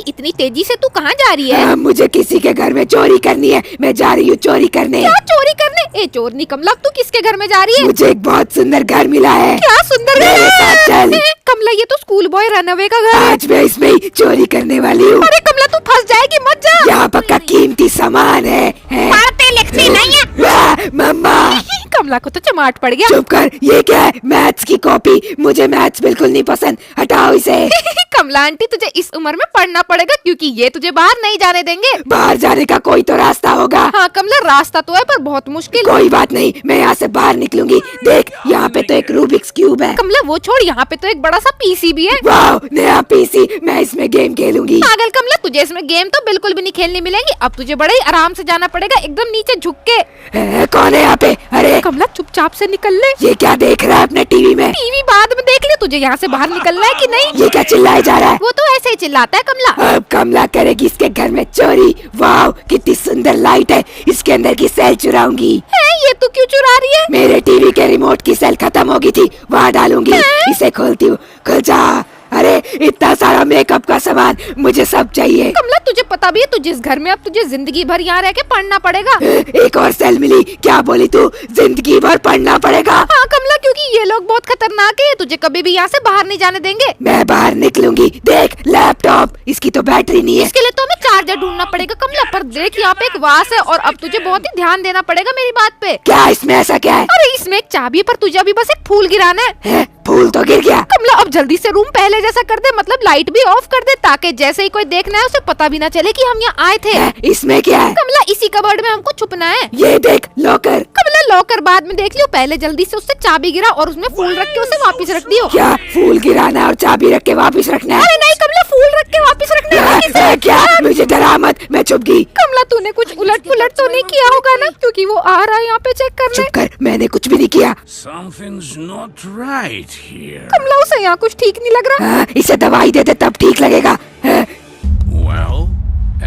इतनी तेजी से तू कहाँ जा रही है? मुझे किसी के घर में चोरी करनी है, मैं जा रही हूँ चोरी करने। क्या चोरी करने? ए चोरनी कमला, तू किसके घर में जा रही है? मुझे एक बहुत सुंदर घर मिला है। क्या सुंदर घर? मेरे साथ चल। कमला ये तो स्कूल बॉय रनअवे का घर है। आज मैं इसमें ही चोरी करने वाली हूँ। अरे कमला तू फंस जाएगी, मत जा। यहाँ पक्का कीमती सामान है। पढ़ते लिखते नहीं है। मम्मा कमला को तो चमाट पड़ गया। चुप कर, ये क्या है? मैथ्स की कॉपी, मुझे मैथ्स बिल्कुल नहीं पसंद, हटाओ इसे। कमला आंटी तुझे इस उम्र में पढ़ना पड़ेगा क्योंकि ये तुझे बाहर नहीं जाने देंगे। बाहर जाने का कोई तो रास्ता होगा। हाँ कमला रास्ता तो है पर बहुत मुश्किल। कोई बात नहीं, मैं यहाँ से बाहर निकलूंगी। देख यहाँ पे तो एक रूबिक्स क्यूब है। कमला वो छोड़, यहाँ पे तो एक बड़ा सा पीसी भी है। वाह नया पीसी, मैं इसमें गेम खेलूंगी। पागल कमला, तुझे इसमें गेम तो बिल्कुल भी नहीं खेलने मिलेंगी। अब तुझे बड़े ही आराम से जाना पड़ेगा, एकदम नीचे झुक के। कौन है यहाँ पे? अरे कमला चुपचाप से निकल ले। ये क्या देख रहा है अपने टीवी में? टीवी बाद में देख ले, तुझे यहाँ से बाहर निकलना है कि नहीं? ये क्या चिल्लाया जा रहा है? वो तो ऐसे ही चिल्लाता है कमला। अब कमला करेगी इसके घर में चोरी। वाह कितनी सुंदर लाइट है, इसके अंदर की सेल चुराऊंगी। ये तू क्यों चुरा रही है? मेरे टीवी के रिमोट की सेल खत्म हो गई थी, वहाँ डालूंगी। इसे खोलती हूँ, खुल जा। अरे इतना सारा मेकअप का सामान, मुझे सब चाहिए। कमला तुझे पता भी है तू जिस घर में अब तुझे जिंदगी भर यहाँ रह के पढ़ना पड़ेगा। एक और सेल मिली, क्या बोली तू? जिंदगी भर पढ़ना पड़ेगा? हाँ कमला, क्योंकि ये लोग बहुत खतरनाक है, तुझे कभी भी यहाँ से बाहर नहीं जाने देंगे। मैं बाहर निकलूंगी। देख लैपटॉप, इसकी तो बैटरी नहीं है। इसके लिए तो हमें चार्जर ढूंढना पड़ेगा कमला। पर देख यहाँ पे एक वास है और अब तुझे बहुत ही ध्यान देना पड़ेगा मेरी बात पे। क्या इसमें ऐसा क्या है? अरे इसमें एक चाबी है पर तुझे अभी बस एक फूल गिराना है। फूल तो गिर गया। कमला अब जल्दी से रूम पहले जैसा कर दे, मतलब लाइट भी ऑफ कर दे ताकि जैसे ही कोई देखना है उसे पता भी ना चले कि हम यहाँ आए थे। इसमें क्या है? कमला इसी कबर्ड में हमको छुपना है। ये देख लॉकर। कमला लॉकर बाद में देख लियो, पहले जल्दी से उससे चाबी गिरा और उसमें फूल रख के उसे वापस रख दियो। क्या फूल गिराना और चाबी रख के वापस रखना है? अरे नहीं कमला, फूल रख के वापस रखना है। क्या? मुझे डरा मत, मैं छुप गई। कमला तूने कुछ उलट पुलट तो नहीं किया होगा ना, क्योंकि वो आ रहा है यहाँ पे चेक करने। चुप कर, मैंने कुछ भी नहीं किया। Something's not right here. कमला उसे यहाँ कुछ ठीक नहीं लग रहा। इसे दवाई दे दे तब ठीक लगेगा। Well,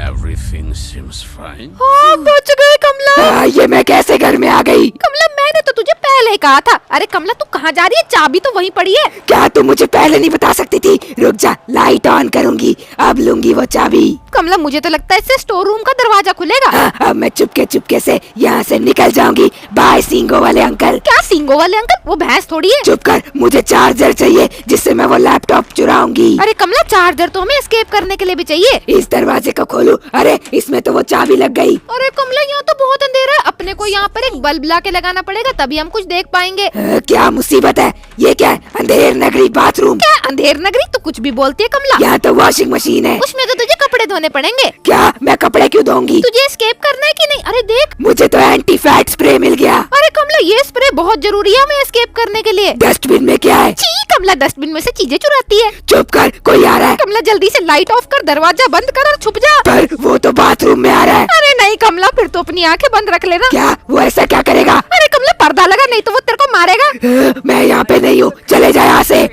everything seems fine. हाँ बच गए कमला। ये मैं कैसे घर में आ गई? कमला मैंने तो तुझे पहले ही कहा था। अरे कमला तू कहाँ जा रही है? चाबी तो वहीं पड़ी है। क्या तू मुझे पहले नहीं बता सकती थी? रुक जा, लाइट ऑन करूंगी, अब लूंगी वो चाबी। कमला मुझे तो लगता है इससे स्टोर रूम का दरवाजा खुलेगा। अब मैं चुपके से यहाँ से निकल जाऊंगी। बाय सींगो वाले अंकल। क्या सींगो वाले अंकल? वो भैंस थोड़ी है। चुप कर, मुझे चार्जर चाहिए जिससे मैं वो लैपटॉप चुराऊंगी। अरे कमला चार्जर तो हमें एस्केप करने के लिए भी चाहिए। इस दरवाजे को खोलूं? अरे इसमें तो वो चाबी लग गई। अरे कमला यहाँ तो बहुत अंधेरा है, अपने को यहाँ पर एक बल्ब ला के लगाना पड़ेगा तभी हम कुछ देख पाएंगे। क्या मुसीबत है? ये क्या है? अंधेर नगरी बाथरूम। क्या अंधेर नगरी? तो कुछ भी बोलती है कमला। यहाँ तो वॉशिंग मशीन है। उसमें तो तुझे कपड़े धोने पड़ेंगे। क्या मैं कपड़े क्यों धोऊंगी? तुझे एस्केप करना है कि नहीं? अरे देख मुझे तो एंटी फैट स्प्रे मिल गया। अरे कमला ये स्प्रे बहुत जरूरी है हमें एस्केप करने के लिए। डस्टबिन में क्या है? छी कमला डस्टबिन में से चीजें चुराती है। चुप कर, कोई आ रहा है। कमला जल्दी से लाइट ऑफ कर, दरवाजा बंद कर और छुप जा। पर वो तो बाथरूम में आ रहा है। अरे नहीं कमला, फिर तो अपनी आंखें बंद रख लेना। क्या वो ऐसा क्या करेगा? अरे कमला पर्दा लगा, नहीं तो वो तेरे को मारेगा। मैं यहाँ पे नहीं हूँ, चले जा यहाँ से।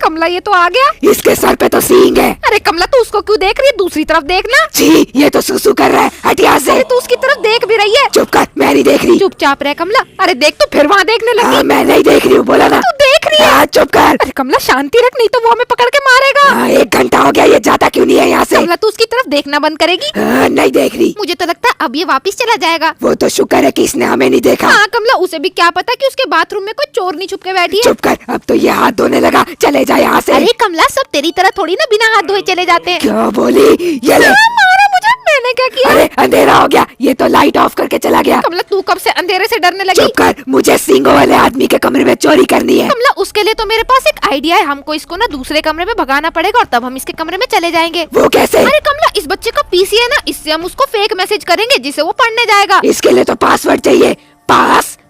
कमला ये तो आ गया। इसके सर पे तो सींग है। अरे कमला तू उसको क्यों देख रही है? दूसरी तरफ देखना। छी, ये तो सुसु कर रहा है, हट यहाँ से। अरे तू उसकी तरफ देख भी रही है। चुप कर, मैं नहीं देख रही। चुपचाप रह कमला। अरे देख तो फिर वहाँ देखने लगी। मैं नहीं देख रही हूँ, बोला ना। तू देख रही है। चुप कर। अरे कमला शांति रख, नहीं तो वो हमें पकड़ के मारेगा। 1 घंटा हो गया, ये जाता क्यों नहीं है यहाँ से? कमला तू उसकी तरफ देखना बंद करेगी? नहीं देख रही। मुझे तो लगता है अब ये वापस चला जाएगा। वो तो शुक्र है कि इसने हमें नहीं देखा। हाँ कमला, उसे भी क्या पता कि उसके बाथरूम में कोई चोर नहीं छुप के बैठी है। चुप कर, अब तो ये हाथ धोने लगा, चले जा यहाँ से। अरे कमला सब तेरी तरह थोड़ी ना बिना हाथ धोए चले जाते हैं। क्या बोली? ये ले। मारा मुझे, मैंने क्या किया? अरे अंधेरा हो गया, ये तो लाइट ऑफ करके चला गया। कमला तू कब से अंधेरे से डरने लगी? चुप कर, मुझे सींगों वाले आदमी के कमरे में चोरी करनी है। कमला उसके लिए तो मेरे पास एक आइडिया है, हमको इसको ना दूसरे कमरे में भगाना पड़ेगा और तब हम इसके कमरे में चले जाएंगे। वो कैसे? अरे कमला इस बच्चे का पीसी है ना, इससे हम उसको फेक मैसेज करेंगे जिसे वो पढ़ने जाएगा। इसके लिए तो पासवर्ड चाहिए।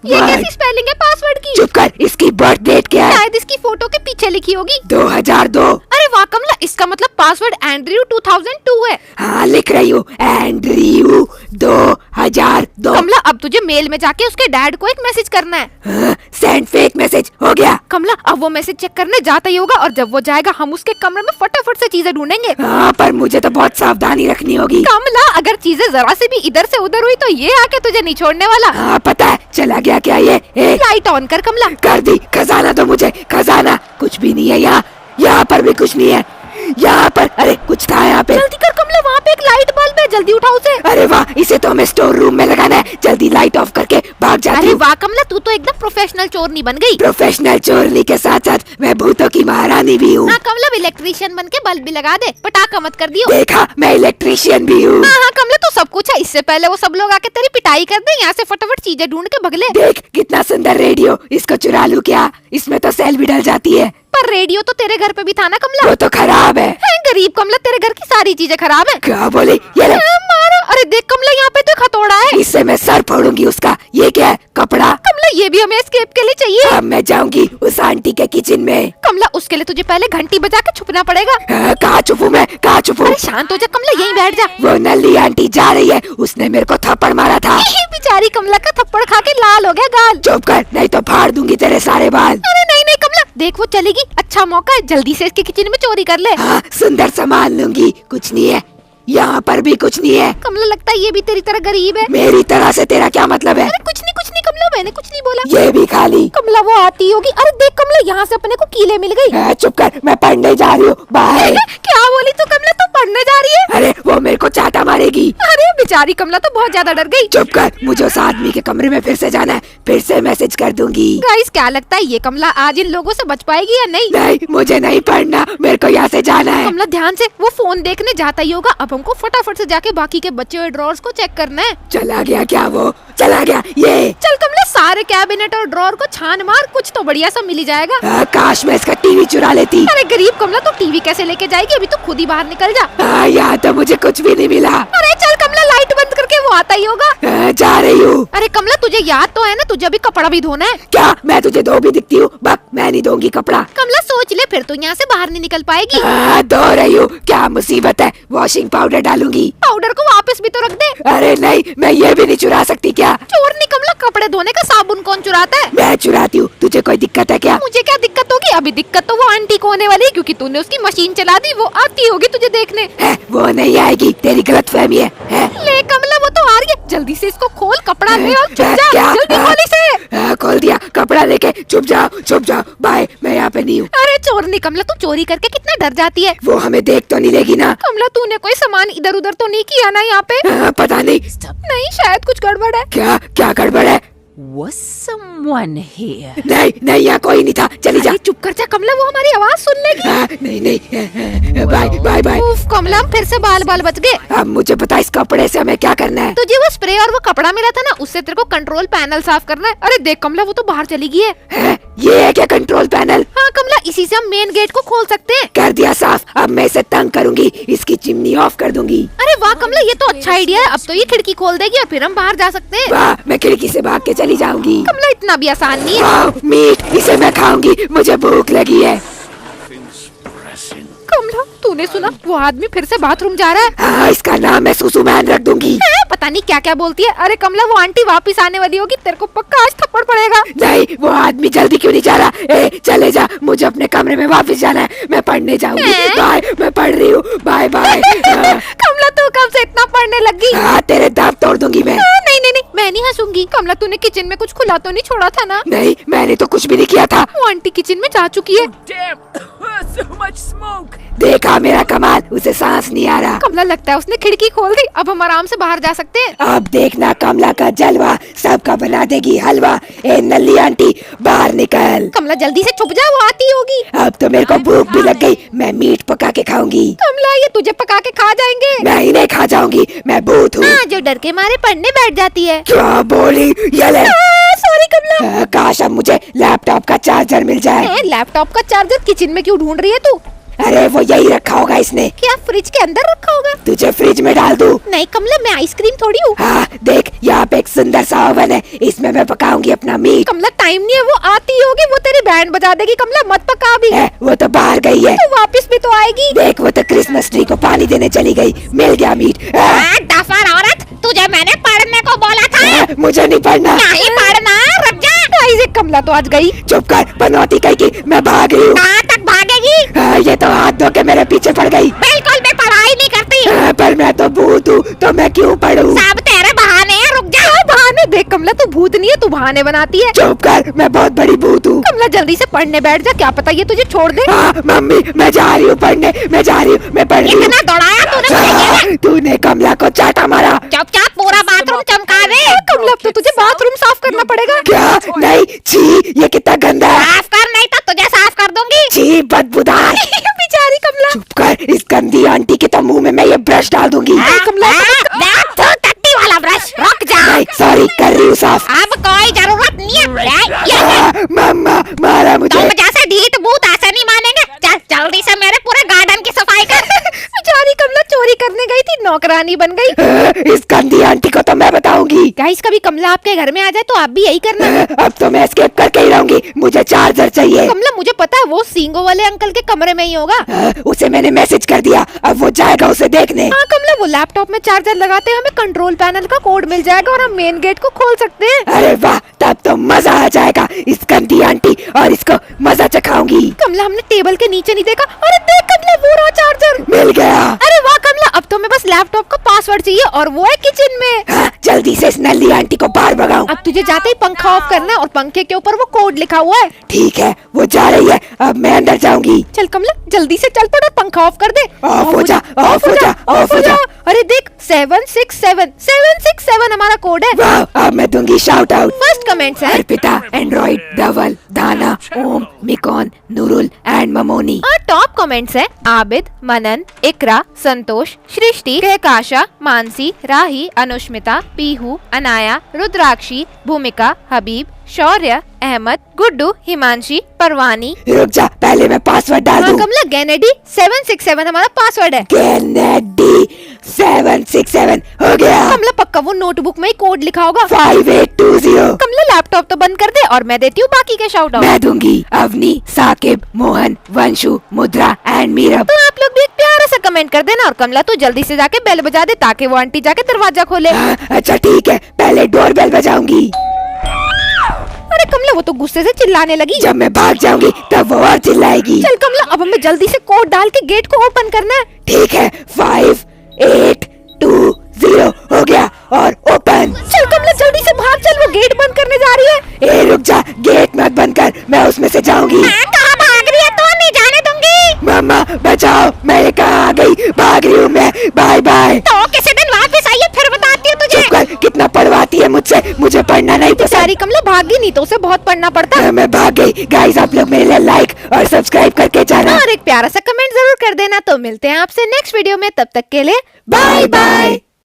ये कैसी स्पेलिंग है पासवर्ड की? चुप कर, इसकी बर्थ डेट क्या है? शायद इसकी फोटो के पीछे लिखी होगी 2002। अरे वाह कमला, इसका मतलब पासवर्ड एंड्रयू 2002 है। हाँ लिख रही हूँ, एंड्रयू 2002। कमला अब तुझे मेल में जाके उसके डैड को एक मैसेज करना है। सेंड फेक मैसेज हो गया। कमला अब वो मैसेज चेक करने जाता ही होगा और जब वो जाएगा हम उसके कमरे में फटाफट से चीजें ढूंढेंगे। हाँ, पर मुझे तो बहुत सावधानी रखनी होगी। कमला अगर चीजें जरा से भी इधर से उधर हुई तो ये आके तुझे नहीं छोड़ने वाला। हाँ पता है, चला गया क्या ये? लाइट ऑन कर कमला। कर दी। खजाना दो मुझे, खजाना। कुछ भी नहीं है यहाँ, यहाँ पर भी कुछ नहीं है। यहाँ पर अरे कुछ था यहाँ पे। प्रोफेशनल चोरनी बन गई। प्रोफेशनल चोरनी के साथ साथ मैं भूतों की महारानी भी हूँ। हाँ कमला, इलेक्ट्रीशियन बन के बल्ब भी लगा दे, पटाखा मत कर दियो। देखा, मैं इलेक्ट्रीशियन भी हूँ। हाँ कमला, तू सब कुछ है। इससे पहले वो सब लोग आके तेरी पिटाई कर दे, यहाँ से फटाफट चीजें ढूंढ के भगले। देख कितना सुंदर रेडियो, इसको चुरा लूं क्या? इसमें तो सेल भी डल जाती है। पर रेडियो तो तेरे घर पे भी था ना कमला। वो तो खराब है। गरीब कमला, तेरे घर की सारी चीजें खराब है। क्या बोले? ये ले। मारा। अरे देख कमला, यहाँ पे तो एक हथौड़ा है। इससे मैं सर फोड़ूंगी उसका। ये क्या है? कपड़ा। कमला ये भी हमें एस्केप के लिए चाहिए। अब मैं जाऊंगी उस आंटी के किचन में। कमला उसके लिए तुझे पहले घंटी बजा के छुपना पड़ेगा। कहाँ छुपूं मैं? कहाँ छुपूं? अरे शांत हो जा कमला, यहीं बैठ जा। वो नल्ली आंटी जा रही है, उसने मेरे को थप्पड़ मारा था। बेचारी कमला का थप्पड़ खा के लाल हो गया गाल। चुप कर, नहीं तो फाड़ दूंगी तेरे सारे बाल। अरे नहीं नहीं कमला, देख वो चलेगी, अच्छा मौका है, जल्दी से इसके किचन में चोरी कर ले। हाँ, सुंदर सामान लूंगी। कुछ नहीं है यहाँ पर, भी कुछ नहीं है। कमला लगता है ये भी तेरी तरह गरीब है। मेरी तरह से तेरा क्या मतलब है? अरे कुछ नहीं कमला, मैंने कुछ नहीं बोला। ये भी खाली। कमला वो आती होगी। अरे देख कमला, यहाँ से अपने को कीले मिल गई। चुप कर, मैं पढ़ने जा रही हूँ। बाय। क्या बोली तू कमला? तू पढ़ने जा रही है? अरे वो मेरे को चाटा मारेगी। अरे बेचारी कमला तो बहुत ज्यादा डर गई। चुप कर, मुझे उस आदमी के कमरे में फिर से जाना है, फिर से मैसेज कर दूंगी। गाइस क्या लगता है ये कमला आज इन लोगों से बच पाएगी या नहीं? नहीं, मुझे नहीं पढ़ना, मेरे को यहाँ से जाना है। कमला ध्यान से, वो फोन देखने जाता ही होगा। अब हमको फटाफट से जाके बाकी के बचे हुए ड्रॉर्स को चेक करना है। चला गया क्या वो? चला गया ये। चल कमला, सारे कैबिनेट और ड्रॉर को छान मार, कुछ तो बढ़िया सा मिल ही जाएगा। काश मैं इसका टीवी चुरा लेती। अरे गरीब कमला, तो टीवी कैसे लेके जाएगी? अभी तो खुद ही बाहर निकल जा। यहाँ तो मुझे कुछ भी नहीं मिला। अरे चल कमला, लाइट बंद करके वो आता ही होगा। जा रही हूँ। अरे कमला तुझे याद तो है ना, तुझे अभी कपड़ा भी धोना है। क्या मैं तुझे धो भी दिखती हूँ? बक, मैं नहीं दूंगी कपड़ा। कमला सोच ले, फिर तो यहाँ से बाहर नहीं निकल पाएगी। धो रही हूँ, क्या मुसीबत है? वॉशिंग पाउडर डालूंगी। पाउडर को वापस भी तो रख दे। अरे नहीं, मैं ये भी नहीं चुरा सकती क्या? चोर नहीं कमला, कपड़े धोने का साबुन कौन चुराता है? मैं चुराती हूँ, तुझे कोई दिक्कत है क्या? मुझे क्या दिक्कत होगी? अभी दिक्कत तो वो आंटी को होने वाली है, क्योंकि तूने उसकी मशीन चला दी। वो आती होगी तुझे देखने। है, वो नहीं आएगी, तेरी गलतफहमी है? ले कमला, वो तो आ रही है। जल्दी से इसको खोल, कपड़ा ले और चुप जा। क्या? जल्दी खोल इसे। खोल दिया, कपड़ा लेके। चुप जाओ। बाय, मैं यहाँ पे नहीं हूँ। अरे चोर नहीं कमला, तू चोरी करके कितना डर जाती है। वो हमें देख तो नहीं लेगी ना? कमला तूने कोई सामान इधर उधर तो नहीं किया ना यहाँ पे? पता नहीं। नहीं, शायद कुछ गड़बड़ है। क्या गड़बड़ है? Was someone here? नहीं, यहाँ कोई नहीं था, चली जा। अरे चुप कर जा कमला, वो हमारी आवाज सुन लेगी। नहीं, बाय। उफ कमला, हम फिर से बाल बच गए। अब मुझे पता इस कपड़े से हमें क्या करना है। तुझे वो स्प्रे और वो कपड़ा मिला था ना, उससे तेरे को कंट्रोल पैनल साफ करना है। अरे देख कमला, वो तो बाहर चली गई है। ये है क्या कंट्रोल पैनल? हाँ कमला, इसी से हम मेन गेट को खोल सकते हैं। कर दिया साफ, अब मैं इसे तंग करूंगी, इसकी चिमनी ऑफ कर दूंगी। अरे वाह कमला, ये तो अच्छा आइडिया है। अब तो ये खिड़की खोल देगी और फिर हम बाहर जा सकते हैं। वाह, मैं खिड़की से भाग के चली जाऊंगी। कमला इतना भी आसान नहीं है। वाह, मीट, इसे मैं खाऊंगी, मुझे भूख लगी है। कमला तूने सुना, वो आदमी फिर से बाथरूम जा रहा है। हाँ, इसका नाम मैं सुसु मैन रख दूंगी। पता नहीं क्या बोलती है। अरे कमला, वो आंटी वापस आने वाली होगी, तेरे को पक्का आज थप्पड़ पड़ेगा। नहीं, वो आदमी जल्दी क्यों नहीं जा रहा? चले जा, मुझे अपने कमरे में वापस जाना है, मैं पढ़ने जाऊंगी। बाय, मैं पढ़ रही हूँ। बाय। कमला तू कब से इतना पढ़ने लगी? तेरे दांत तोड़ दूंगी मैं। नहीं, मैं नहीं हंसूंगी। कमला तूने किचन में कुछ खुला तो नहीं छोड़ा था ना? नहीं, मैंने तो कुछ भी नहीं किया था। वो आंटी किचन में जा चुकी है। So much smoke. देखा मेरा कमाल, उसे सांस नहीं आ रहा। कमला लगता है उसने खिड़की खोल दी। अब हम आराम से बाहर जा सकते हैं। अब देखना कमला का जलवा, सबका बना देगी हलवा। ए नल्ली आंटी, बाहर निकल। कमला जल्दी से छुप जा, वो आती होगी। अब तो मेरे को भूख भी लग गई, मैं मीट पका के खाऊंगी। कमला ये तुझे पका के खा जाएंगे। मैं इन्हें खा जाऊंगी, मैं भूत हूँ। जो डर के मारे पढ़ने बैठ जाती है। क्या बोली? ये ले। सॉरी कमला। काश अब मुझे लैपटॉप का चार्जर मिल जाए। लैपटॉप का चार्जर किचन में क्यों ढूंढ रही है तू? अरे वो यही रखा होगा इसने। क्या फ्रिज के अंदर रखा होगा? तुझे फ्रिज में डाल दूं? नहीं कमला, मैं आइसक्रीम थोड़ी हूँ। हाँ देख, यहाँ पे एक सुंदर सा ओवन है, इसमें मैं पकाऊंगी अपना मीट। कमला टाइम नहीं है, वो आती होगी, वो तेरी बैंड बजा देगी। कमला मत पका भी। वो तो बाहर गई है। तो वापस भी तो आएगी। देख, वो तो क्रिसमस ट्री को पानी देने चली गई। मिल गया मीट। डफर औरत, तुझे मैंने पढ़ने को बोला था। मुझे नहीं पढ़ना। नहीं पढ़ना, रुक जा। कमला तो आज गई। चुप कर, बनौती कहीं की, मैं भाग रही हूँ। कहाँ तक भागेगी? ये तो हाथ धो के मेरे पीछे पड़ गई। बिल्कुल भी पढ़ाई नहीं करती। पर मैं तो भूत हूँ, तो मैं क्यों पढ़ूं? सब तेरे बहाने हैं, रुक जा। बहाने? देख कमला, तू भूत नहीं है, तू बहाने बनाती है। चुप कर, मैं बहुत बड़ी भूत हूँ। कमला जल्दी से पढ़ने बैठ जा, क्या पता ये तुझे छोड़ दे। मम्मी, मैं जा रही हूँ पढ़ने, मैं जा रही हूँ, मैं पढ़ रही हूँ। इतना दौड़ाया तूने? तूने कमला को चाटा मारा। चुपचाप पूरा बाथरूम चमका दे। कमला अब तो तुझे बाथरूम साफ करना पड़ेगा। क्या? नहीं, छी, इस गंदी आंटी के तो मुंह में मैं ये ब्रश डाल दूंगी। कमला टट्टी वाला ब्रश, रुक जा। नहीं सॉरी, कर रही हूँ साफ। अब कोई जरूरत नहीं है। मम्मा मारा मुझे। तुम जैसे ढीठ भूत ऐसे नहीं मानेंगे। चल जल्दी से मेरे पूरे गार्डन की सफाई कर। बेचारी कमला चोरी करने गई थी, नौकरानी बन गई। इस गंदी आंटी को तो मैं बताऊंगी। गाइस कभी कमला आपके घर में आ जाए तो आप भी यही करना। अब तो मैं एस्केप करके ही रहूंगी, मुझे चार्जर चाहिए। कमला मुझे पता है वो सींगों वाले अंकल के कमरे में ही होगा। उसे मैंने मैसेज कर दिया, अब वो जाएगा उसे देखने। हाँ कमला, वो लैपटॉप में चार्जर लगाते हैं, हमें कंट्रोल पैनल का कोड मिल जाएगा और हम मेन गेट को खोल सकते हैं। अरे वाह, तब तो मजा आ जाएगा। इस गंदी आंटी और इसको मजा चखाऊंगी। कमला हमने टेबल के नीचे नहीं देखा। अरे देख कमला, वो रहा चार्जर। मिल गया। अरे वाह कमला, अब तो मैं बस लैपटॉप का पासवर्ड चाहिए और वो है किचन में। हाँ, जल्दी से इस नल्ली आंटी को बाहर भगाऊं। अब तुझे जाते ही पंखा ऑफ करना है और पंखे के ऊपर वो कोड लिखा हुआ है। ठीक है, वो जा रही है, अब मैं अंदर जाऊंगी। चल कमला जल्दी से चल पड़ और पंखा ऑफ कर दे। ऑफ हो जा, ऑफ हो जा, ऑफ हो जा। अरे देख 767 हमारा कोड है। वाह, अब मैं दूंगी शाउट आउट। फर्स्ट कमेंट्स है अर्पिता, एंड्रॉइड, धवल, दाना, ओम, मिकोन, नूरुल एंड ममोनी। और टॉप कमेंट्स है आबिद, मनन, इकरा, संतोष, सृष्टि, कहकाशा, मानसी, राही, अनुष्मिता, पीहू, अनाया, रुद्राक्षी, भूमिका, हबीब, शौर्य, अहमद, गुड्डू, हिमांशी, परवानी। रुक जा, पहले मैं पासवर्ड डाल दूं। कमला गैनेडी 767 हमारा पासवर्ड है। कैनेडी 767 हो गया। कमला पक्का वो नोटबुक में ही कोड लिखा होगा। 5820। कमला लैपटॉप तो बंद कर दे और मैं देती हूँ बाकी के शाउट आउट। मैं दूंगी अवनी, साकिब, मोहन, वंशु, मुद्रा एंड मीरब। तो आप लोग भी एक प्यारा सा कमेंट कर देना और कमला तू जल्दी से जाके बेल बजा दे ताकि वो आंटी जाके दरवाजा खोले। अच्छा ठीक है, पहले डोर बेल बजाऊंगी। अरे कमला वो तो गुस्से से चिल्लाने लगी। जब मैं भाग जाऊंगी तब वो और चिल्लाएगी। चल कमला अब हमें जल्दी से कोड डाल के गेट को ओपन करना है। ठीक है, 5820 हो गया और ओपन। चल कमला जल्दी से भाग चल, वो गेट बंद करने जा रही है। ए रुक जा, गेट मत बंद कर, मैं उसमें से जाऊंगी। कहाँ भाग रही है? तो नहीं जाने दूंगी। मम्मा बचाओ, मैं कहाँ आ गई, भाग रही हूँ मैं। Bye bye. तो किसी दिन वापस आइए फिर बताती हूँ तुझे। चुप कर, कितना पढ़वाती है मुझसे, मुझे पढ़ना नहीं पसंद। सारी कमला भागी नहीं तो उसे बहुत पढ़ना पड़ता। मैं भाग गई। गाइस आप लोग मेरे लिए लाइक और सब्सक्राइब करके जाना और एक प्यारा सा कमेंट जरूर कर देना। तो मिलते हैं आपसे नेक्स्ट वीडियो में, तब तक के लिए बाय बाय।